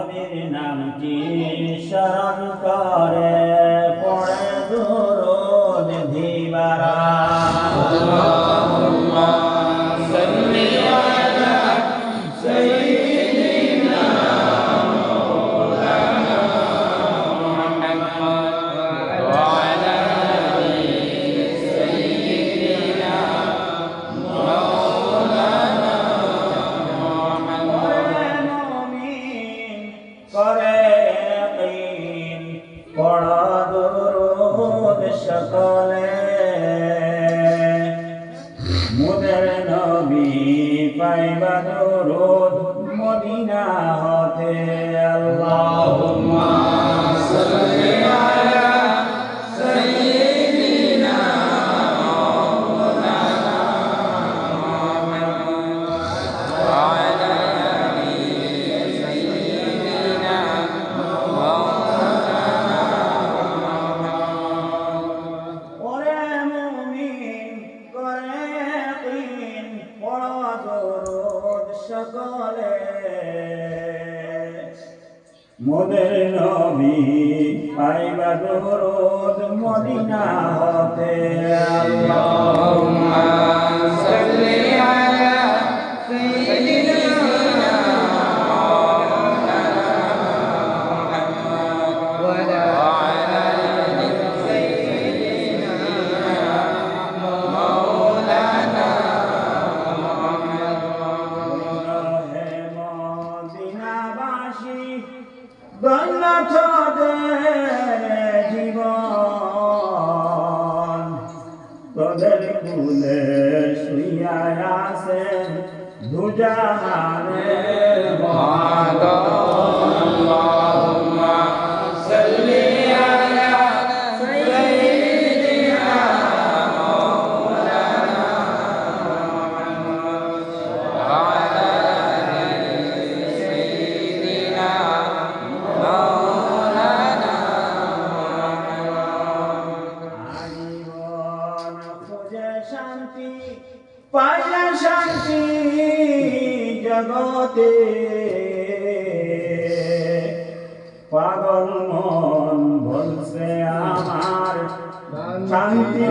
নবীর নামটি স্মরণ করে পড়ে দুরূদ দিবারা আল্লাহুম্মা সাল্লি আলা সাইয়্যিদিনা মাওলানা মুহাম্মদ ওয়া আলা আলি সাইয়্যিদিনা মাওলানা মুহাম্মদ করে ইয়াকিন পড়া দুরূদ সকলে মোদের নবী পাইবা দুরূদ মদিনা হতে আল্লাহুম্মা সাল্লি আলা সাইয়্যিদিনা মাওলানা মুহাম্মদ ওয়া আলা আলি সাইয়্যিদিনা মাওলানা মুহাম্মদ ওরে মুমিন করে ইয়াকিন পড়া দুরূদ সকলে মোদের নবী পাইবা দুরূদ মদিনা হতে আল্লাহুম্মা সাল্লি আলা সাইয়্যিদিনা মাওলানা মুহাম্মদ ওয়া আলা আলি সাইয়্যিদিনা মাওলানা মুহাম্মদ হে মদিনাবাসী ধন্য তোদের জীবন তোদের কুলে শুইয়া আছেন দুজাহানের মহাজন আল্লাহুম্মা সাল্লি আলা সাইয়্যিদিনা মাওলানা মুহাম্মদ ওয়া আলা আলি সাইয়্যিদিনা মাওলানা মুহাম্মদ আজীবন খুঁজে শান্তি পাইলা শান্তি জগতে পাগল মন বলছে আমার শান্তি